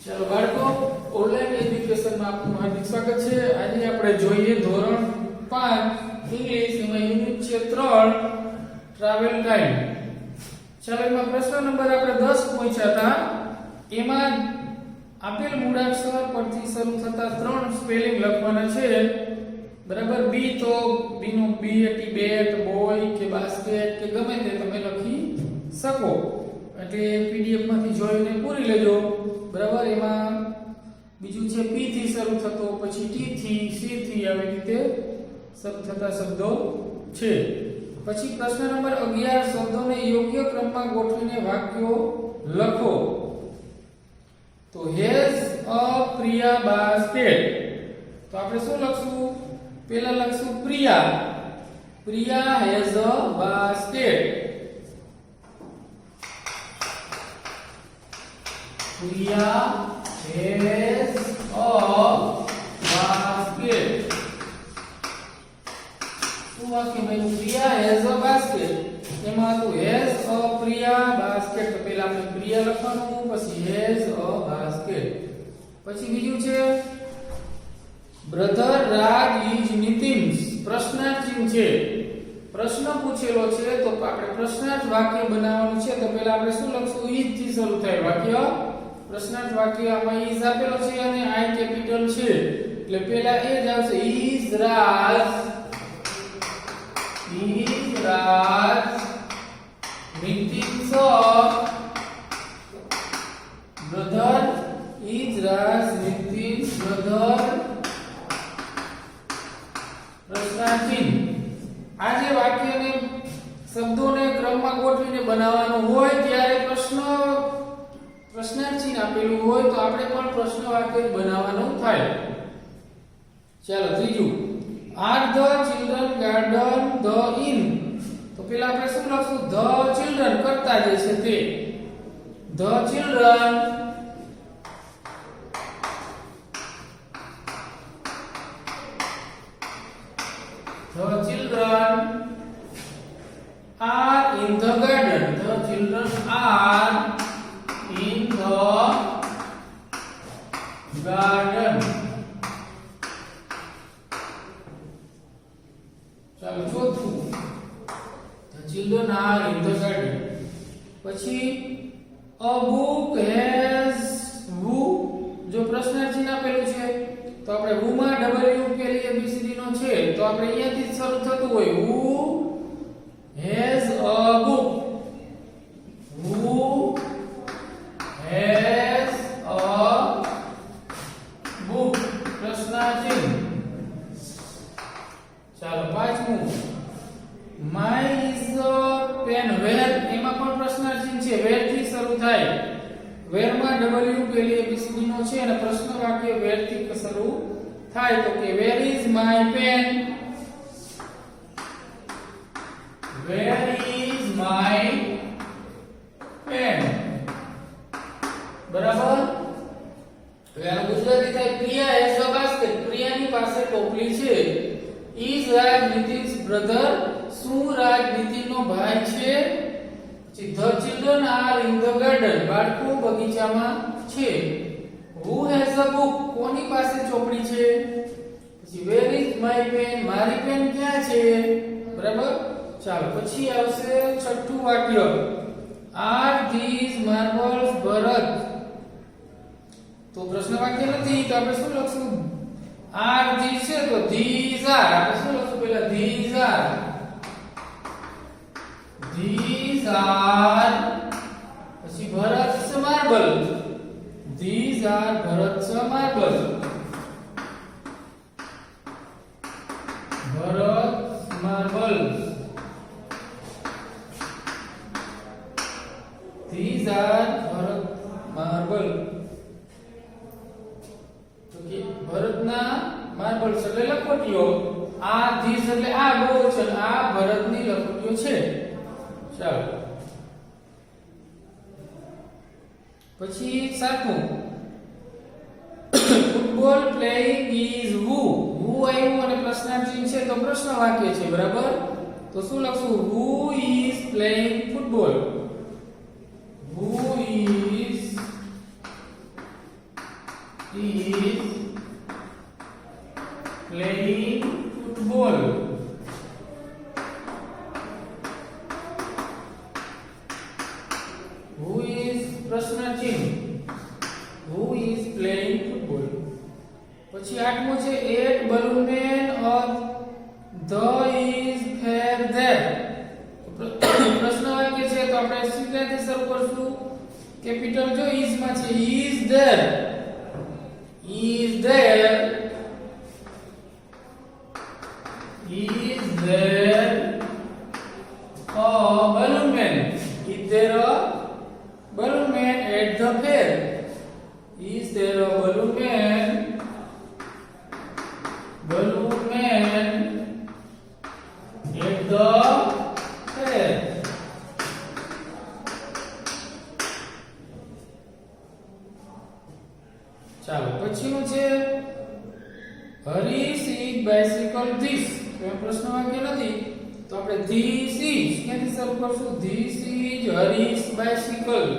ચાલો બાળકો, ઓનલાઈન એજ્યુકેશનમાં આપનું હાર્દિક સ્વાગત છે. આજે આપણે જોઈએ ધોરણ 5 ઇંગ્લિશ એમાં યુનિટ છે 3 ટ્રાવેલ ટાઈમ. ચાલો એમાં પ્રશ્ન નંબર આપણે 10 પૂછ્યા હતા. એમાં આપેલ મૂળાક્ષર પરથી શરૂ થતા 3 સ્પેલિંગ લખવાના છે. બરાબર. બી તો બી નો બી એટલે બેટ, બોય કે બાસ્કેટ કે ગમે તે તમે લખી શકો. એટલે પીડીએફ માંથી જોઈને પૂરી લેજો. બરાબર. એમાં બીજું છે પી થી શરૂ થતો, પછી ટી થી, સી થી, આવી રીતે શરૂ થતા શબ્દો છે. પછી પ્રશ્ન નંબર 11 શબ્દોને યોગ્ય ક્રમમાં ગોઠવીને વાક્યો લખો. તો હેઝ અ પ્રિયા બાસ્કેટ. તો આપણે શું લખશું? પહેલા લખશું Priya. Priya has a basket. Priya has a basket. શું વાક્ય બન્યું? Priya has a basket. એમાં તો has a Priya basket. તો પહેલા આપણે Priya લખવાનું, પછી has a basket. પછી બીજું છે brother Raj is Nitin's. પ્રશ્નાર્થ ચિહ્ન છે. પ્રશ્ન પૂછેલો છે તો આપણે પ્રશ્નાર્થ વાક્ય બનાવવાનું છે. તો પહેલા આપણે શું લખશું? is થી શરૂ થાય વાક્ય. પ્રશ્નાર્થ વાક્ય આમાં is આપેલો છે અને I કેપિટલ છે એટલે પહેલા એ જ આવશે. is Raj Nitin's brother. is Raj Nitin's brother. પ્રશ્નાર્થ ચિહ્ન. આ જે વાક્યને શબ્દોને ક્રમમાં ગોઠવીને બનાવવાનું હોય ત્યારે પ્રશ્નાર્થ ચિહ્ન આપેલું હોય તો આપણે પણ પ્રશ્ન વાક્ય બનાવવાનું થાય. ચાલો ત્રીજું, are the children garden the in. તો પહેલા આપણે શું લખશું? ધ ચિલ્ડ્રન કરતા જે છે તે. The children are in the garden. The children are in the garden. ચાલો ચોથું, the children are in the garden. પછી a book has who. જો પ્રશ્નાર્થ ચિહ્ન આપેલું છે તો આપણે who માં w પેલી abcd નો છે તો આપણે અહીંયાથી શરૂ થતું હોય. who has a book. Who has a book. પ્રશ્નાર્થ ચિહ્ન. ચાલો પાંચમું, my is a pen. where એમાં પણ પ્રશ્નાર્થ ચિહ્ન છે. where થી શરૂ થાય. where માં w પેલી abcd નો છે અને પ્રશ્ન વાક્ય where થી શરૂ થાય. તો કે where is my pen. Where is my pen. બરાબર. હવે આનું ગુજરાતી થાય પ્રિયા has a basket. પ્રિયાની પાસે ટોપલી છે. is Raj Nitin's brother. શું રાજ નીતિનનો ભાઈ છે? પછી the children are in the garden. બાળકો બગીચામાં છે. who has a book. કોની પાસે ચોપડી છે? પછી where is my pen. મારી પેન ક્યાં છે? બરાબર. ચાલો પછી આવશે છઠ્ઠું વાક્ય, are these marbles ભરત. તો પ્રશ્ન વાક્ય નથી તો આપણે શું લખશું? are these છે તો these are. આપણે શું લખશું? પહેલા these are. these are પછી Bharat marble. these are Bharat marble. Bharat marble. These are Bharat marble. તો કે ભરતના માર્બલ એટલે લખોટીઓ. આ these એટલે આ ગોળ છે, આ ભરતની લખોટીઓ છે. ચાલો પછી સાતમું, football playing is who. who આવ્યું અને પ્રશ્નાર્થ ચિહ્ન છે તો પ્રશ્ન વાક્ય છે. બરાબર. તો શું લખશું? who is playing football. Who is પછી આઠમું છે at balloon man or the is fair there. પ્રશ્ન વાક્ય છે તો આપણે શીખ્યાથી શરૂ કરશું. કેપિટલ જો is માં છે is there is there a balloon man. Is there a balloon man at the fair? Is there a balloon man at the fair? ચાલો પછીનું છે હરીશ is bicycle this. તો એ પ્રશ્ન વાક્ય નથી તો આપણે this is ક્યાંથી શરૂ કરશું. This is Harish bicycle.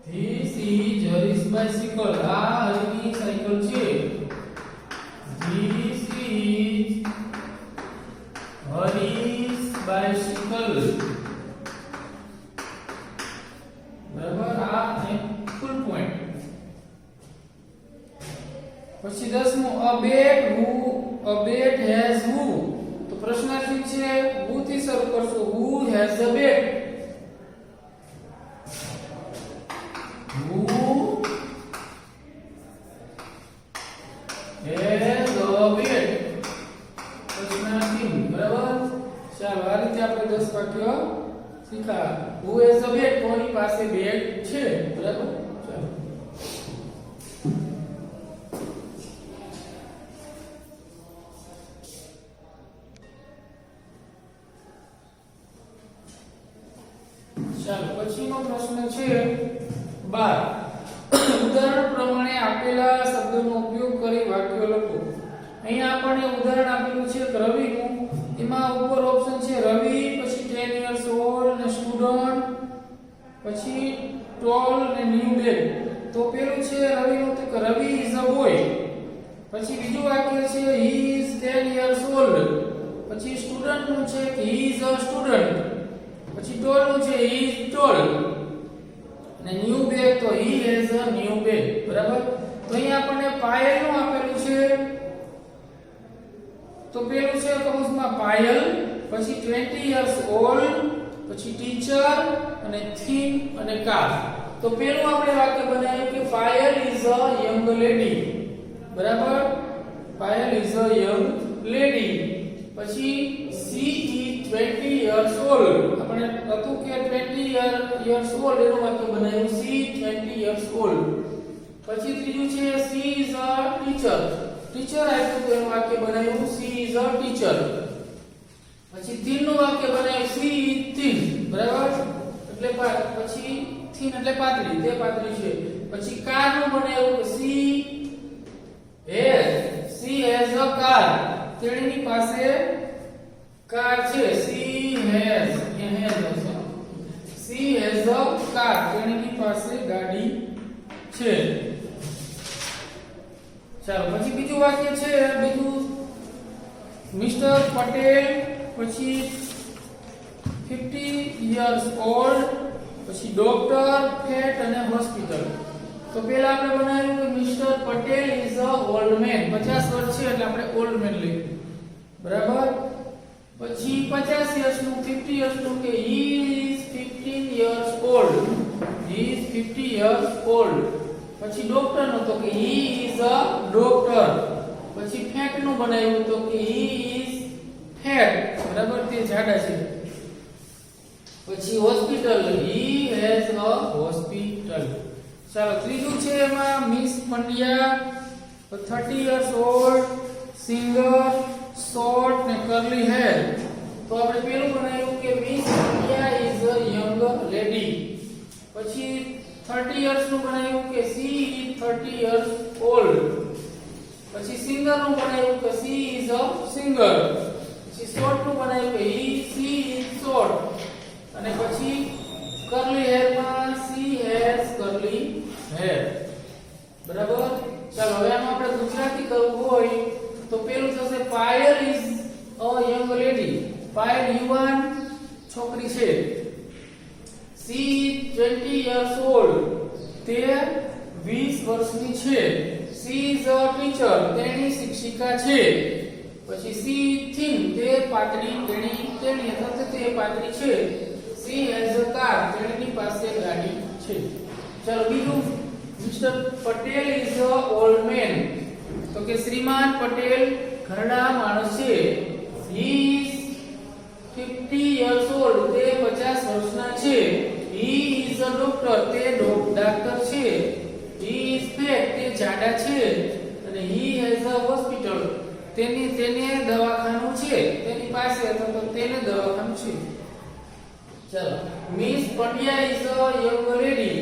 This is Harish bicycle. આ હરીની સાયકલ છે. This is Harish bicycle. બરાબર આ એક ફૂલ પોઈન્ટ. પછી 10મું a bat has who. તો પ્રશ્નાર્થ છે who થી શરૂ કરશું. who has a bat? who has a bat? પ્રશ્નાર્થી. બરાબર. ચાલો આ રીતે આપણે 10 વાક્ય શીખ્યા. who has a bat કોની પાસે બેટ છે. બરાબર. ચાલો ચાલો પછીનો પ્રશ્ન છે 12. ઉદાહરણ પ્રમાણે આપેલા શબ્દોનો ઉપયોગ કરી વાક્યો લખો. અહીંયા આપણને ઉદાહરણ આપેલું છે રવિનું. એમાં ઉપર ઓપ્શન છે રવિ, પછી 10 years old ને સ્ટુડન્ટ, પછી tall ને new bed. તો પેલું છે રવિનું તો કે રવિ is a boy. પછી બીજું વાક્ય છે he is 10 years old. પછી સ્ટુડન્ટનું છે કે he is a student. પછી tall નું છે he is tall અને new bag તો he has a new bag. બરાબર. તો અહીંયા આપણને પાયલ નું આપેલું છે તો પેલું છે કૌંસમાં પાયલ, પછી 20 years old, પછી ટીચર અને થીમ અને કાર. તો પેલું આપણે વાક્ય બનાવ્યું કે Payal is a young lady. બરાબર. Payal is a young lady. પછી she is 20 years old. આપણે હતું કે 20 years old એનું વાક્ય બનાવ્યું she is 20 years old. પછી ત્રીજું છે she is a teacher. Teacher આપ્યું તો એનું વાક્ય બનાવ્યું she is a teacher. પછી થીન નું વાક્ય બનાવ્યું she is thin. બરાબર. એટલે પછી થીન એટલે પાતળી, તે પાતળી છે. પછી કાર નું બનાવ્યું કે she has a car. તેણીની પાસે કાર છે. she has a car. તેણીની પાસે ગાડી છે. ચાલો પછી બીજું વાક્ય છે બીજું મિસ્ટર પટેલ, પછી 50 years old, પછી ડોક્ટર, ફેટ અને હોસ્પિટલ. તો પહેલા આપણે બનાવ્યું કે mister Patel is a old man. 50 વર્ષ છે એટલે આપણે old man લઈએ. બરાબર. પછી 50 years નું 50 years નું કે he is 15 years old. he is 50 years old. પછી ડોક્ટર નું તો કે he is a doctor. પછી ફેટ નું બનાવ્યું તો કે he is fat. બરાબર. તે જાડા છે. પછી hospital he has a hospital. ચાલો ત્રીજું છે એમાં miss Pandya 30 years old, singer, short ને કર્લી હેર. તો આપણે પેલું બનાવ્યું કે miss Pandya is a young lady. પછી 30 years નું બનાવ્યું કે she is 30 years old. પછી સિંગર નું બનાવ્યું કે she is a singer. પછી શોર્ટ નું બનાવ્યું કે she is short. અને પછી કર્લી હેર માં she has curly hair. બરાબર. ચાલો હવે આમાં આપણે ગુજરાતી કરવું હોય તો પેલું થશે Payal is a young lady. Payal યુવાન છોકરી છે. she is 20 years old. તે 20 વર્ષની છે. she is a teacher તેણી શિક્ષિકા છે. પછી she thin તે પાતળી તેણી અથવા તો તે પાતળી છે. she has a car તેણીની પાસે ગાડી છે. ચાલો બીજું, mister Patel is a old man તો કે શ્રીમાન પટેલ ઘરડા માણસ છે. he is 50 years old તે 50 વર્ષના છે. he is a doctor તે ડાક્ટર છે. he is fat તે જાડા છે. અને he has a hospital તેને દવાખાનું છે, તેની પાસે અથવા તો તેને દવાખાનું છે. ચાલો, miss Pandya is a young lady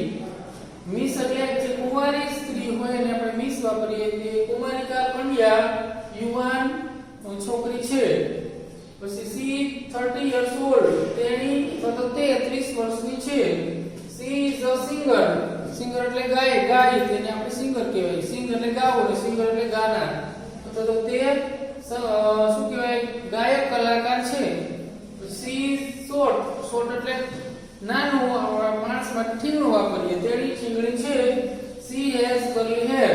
miss એટલે જે કુંવારી સ્ત્રી હોય ને આપણે મિસ વાપરીએ તે કુમારિકા પંડ્યા યુવાન છોકરી છે. પછી she 30 years old તેણી અથવા તો તે 30 વર્ષની છે. she is a singer એટલે ગાય તેને આપણે સિંગર કહેવાય. સિંગર એટલે ગાવો ને સિંગર એટલે ગાના અથવા તો તે શું કહેવાય ગાયક કલાકાર છે. she is short એટલે નાનું માણસ માટે ઠીંગણું વાપરીએ તેણી ઠીંગણી છે. she has curly hair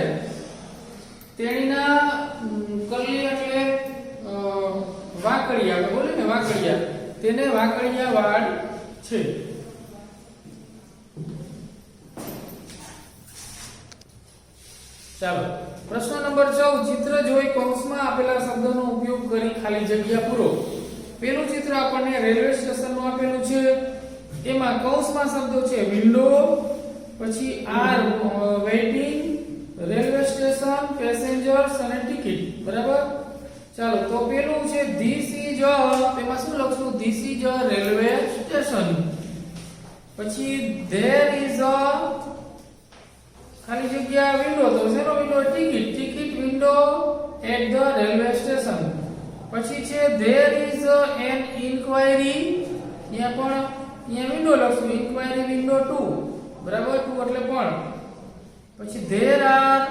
તેણીના curly એટલે વાકડિયા આપણે બોલે ને વાકડિયા તેને વાકડિયા વાળ છે. ચાલો પ્રશ્ન નંબર 14 ચિત્ર જોઈ કૌંસમાં આપેલા શબ્દોનો ઉપયોગ કરી ખાલી જગ્યા પૂરો. પેલું ચિત્ર આપણને રેલવે સ્ટેશનનું આપેલું છે. એમાં કૌંસમાં શબ્દો છે વિન્ડો, પછી are waiting, railway station, passengers અને ટિકિટ. બરાબર. ચાલો તો પેલું છે ધીસ ઇઝ અ, તેમાં શું લખશું? This is a railway station. પછી ધેર ઇઝ અ ખાલી જગ્યા વિન્ડો તો શેનો window? Ticket window at the railway station. પછી છે ધેર ઇઝ એન ઇન્ક્વાયરી, અહીંયા વિન્ડો લખશું ઇન્ક્વાયરી વિન્ડો 2. બરાબર, 2 એટલે પણ. પછી ધેર આર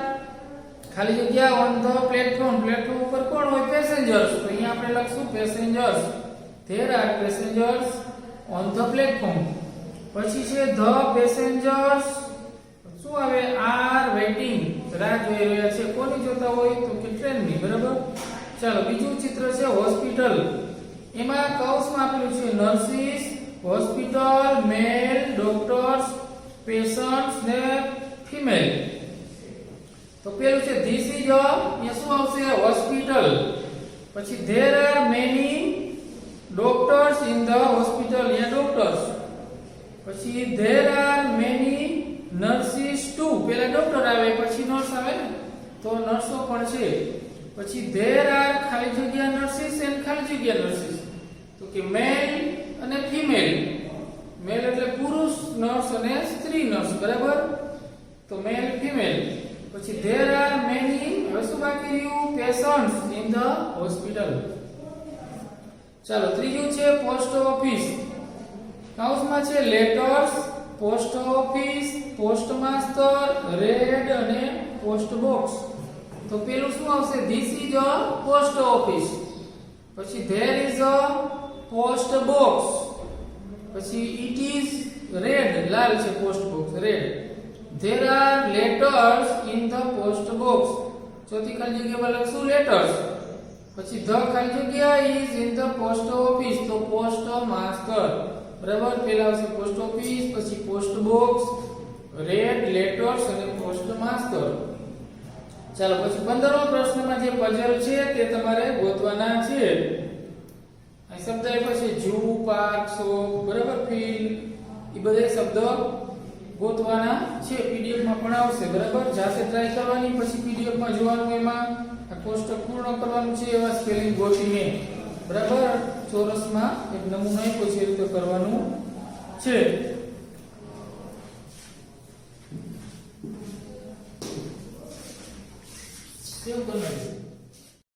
ખાલી જગ્યા ઓન ધ પ્લેટફોર્મ ઉપર કોણ હોય? પેસેન્જર્સ. તો અહીંયા આપણે લખશું passengers. There are passengers on the platform. પછી છે ધ પેસેન્જર્સ શું આવે? આર વેઇટિંગ રાહ જોઈ રહ્યા છે. કોની જોતા હોય? તો કે ટ્રેનની. બરાબર. ચાલો બીજું ચિત્ર છે હોસ્પિટલ. એમાં કૌંસમાં આપેલું છે નર્સિસ, હોસ્પિટલ, મેલ, ડોક્ટર્સ, પેશન્ટ્સ ને ફિમેલ. તો પેલું છે ધીસ ઇઝ અ, અહીંયા શું આવશે? હોસ્પિટલ. પછી there are many doctors in the hospital, અહીંયા ડોક્ટર્સ. પછી ધેર આર મેની નર્સિસ 2 પેલા ડોક્ટર આવે પછી નર્સ આવે ને, તો નર્સો પણ છે. પછી ધેર આર ખાલી જગ્યા નર્સિસ એન્ડ ખાલી જગ્યા નર્સિસ. તો કે મેલ અને ફિમેલ. મેલ એટલે પુરુષ નર્સ અને સ્ત્રી નર્સ. બરાબર. તો મેલ ફિમેલ. પછી ધેર આર મેની, હવે શું બાકી રહ્યું? Patients in the hospital. ચાલો ત્રીજું છે પોસ્ટ ઓફિસ. કૌંસમાં છે letters, post office, post master, red અને પોસ્ટ બોક્સ. તો પેલું શું આવશે? This is a post office. પછી there is a post box. પછી ઇટ ઇઝ રેડ, લાલ છે post box red. There are letters in the post box. ચોથી ખાલી જગ્યામાં લખશું લેટર્સ. પછી ધ ખાલી જગ્યા is in the post office, તો પોસ્ટ માસ્ટર. બરાબર. પહેલા આવશે પોસ્ટ ઓફિસ, પછી પોસ્ટ બોક્સ, રેડ, લેટર્સ અને પોસ્ટ માસ્ટર. ચાલો પછી 15મો પ્રશ્નમાં જે પઝલ છે તે તમારે ગોતવાના છે. આ શબ્દ આપ્યા છે ઝૂ, પાર્ક, શોપ, બરાબર, ફિલ્ડ, એ બધા શબ્દ ગોતવાના છે. પીડીએફ માં પણ આવશે. બરાબર. જાતે ટ્રાય કરવાની, પછી પીડીએફ માં જોવાનું, એમાં આ કોષ્ટક પૂર્ણ કરવાનું છે. એવા સ્પેલિંગ ગોતીને બરાબર ચોરસમાં એક નમૂનો આપ્યો છે એ રીતે કરવાનું છે.